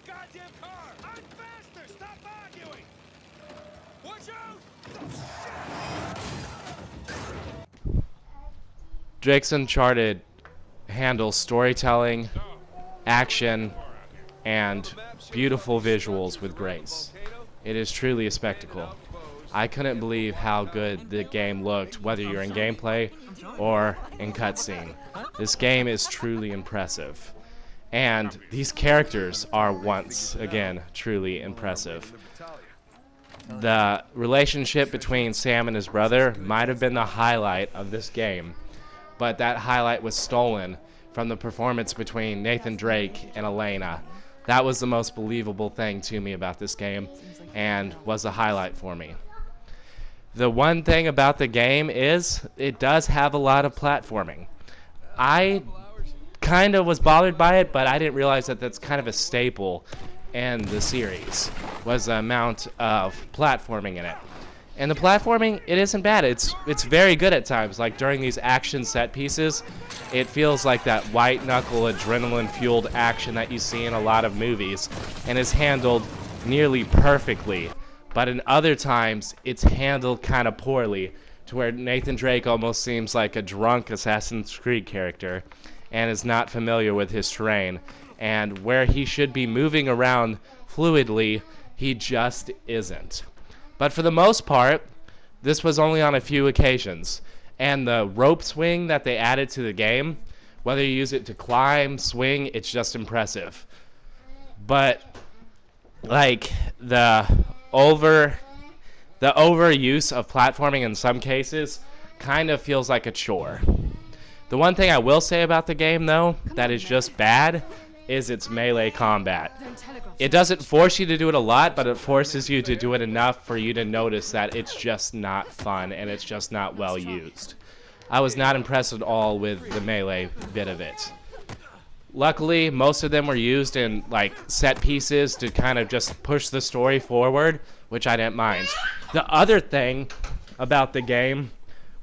goddamn car! I'm faster! Stop arguing! Watch out! Drake's Uncharted handles storytelling, action, and beautiful visuals with grace. It is truly a spectacle. I couldn't believe how good the game looked, whether you're in gameplay or in cutscene. This game is truly impressive. And these characters are once again truly impressive. The relationship between Sam and his brother might have been the highlight of this game, but that highlight was stolen from the performance between Nathan Drake and Elena. That was the most believable thing to me about this game and was a highlight for me. The one thing about the game is it does have a lot of platforming. I kind of was bothered by it, but I didn't realize that that's kind of a staple in the series, was the amount of platforming in it. And the platforming, it isn't bad. It's very good at times. Like during these action set pieces, it feels like that white knuckle adrenaline-fueled action that you see in a lot of movies, and is handled nearly perfectly. But in other times, it's handled kind of poorly, to where Nathan Drake almost seems like a drunk Assassin's Creed character and is not familiar with his terrain. And where he should be moving around fluidly, he just isn't. But for the most part, this was only on a few occasions. And the rope swing that they added to the game, whether you use it to climb, swing, it's just impressive. But like the overuse of platforming in some cases kind of feels like a chore. The one thing I will say about the game, though, that is just bad, is its melee combat. It doesn't force you to do it a lot, but it forces you to do it enough for you to notice that it's just not fun and it's just not well used. I was not impressed at all with the melee bit of it. Luckily, most of them were used in like set pieces to kind of just push the story forward, which I didn't mind. The other thing about the game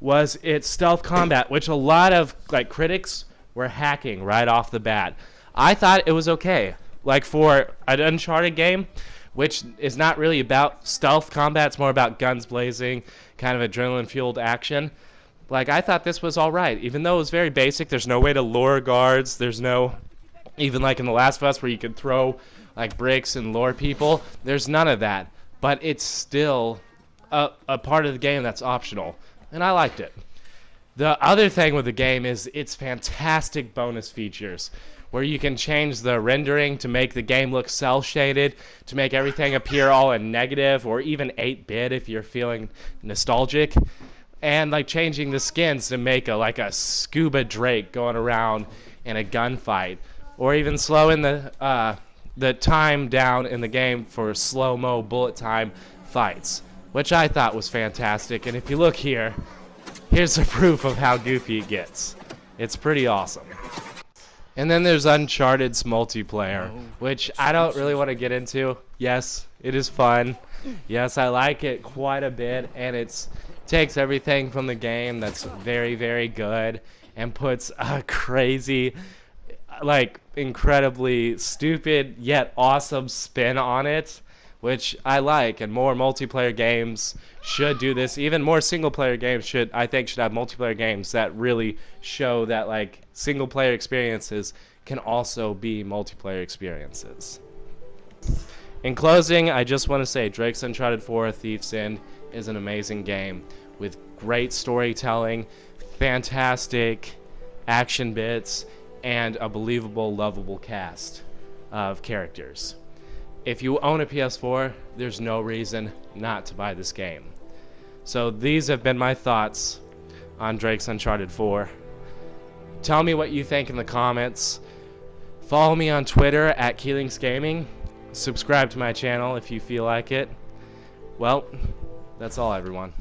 was its stealth combat, which a lot of like critics were hacking right off the bat. I thought it was okay. Like for an Uncharted game, which is not really about stealth combat, it's more about guns blazing, kind of adrenaline-fueled action. Like, I thought this was all right. Even though it was very basic, there's no way to lure guards. There's no, even like in The Last of Us where you could throw like bricks and lure people. There's none of that. But it's still a part of the game that's optional. And I liked it. The other thing with the game is its fantastic bonus features, where you can change the rendering to make the game look cel-shaded, to make everything appear all in negative, or even 8-bit if you're feeling nostalgic. And like changing the skins to make a scuba Drake going around in a gunfight, or even slowing the time down in the game for slow-mo bullet time fights, which I thought was fantastic. And if you look here, here's the proof of how goofy it gets. It's pretty awesome. And then there's Uncharted's multiplayer, which I don't really want to get into. Yes, it is fun. Yes, I like it quite a bit, and it takes everything from the game that's very, very good and puts a crazy, like, incredibly stupid yet awesome spin on it, which I like. And more multiplayer games should do this. Even more single-player games should have multiplayer games that really show that, like, single-player experiences can also be multiplayer experiences. In closing, I just want to say Drake's Uncharted 4: Thieves End is an amazing game with great storytelling, fantastic action bits, and a believable, lovable cast of characters. If you own a PS4, there's no reason not to buy this game. So these have been my thoughts on Drake's Uncharted 4. Tell me what you think in the comments. Follow me on Twitter at Keelinks Gaming. Subscribe to my channel if you feel like it. Well, that's all, everyone.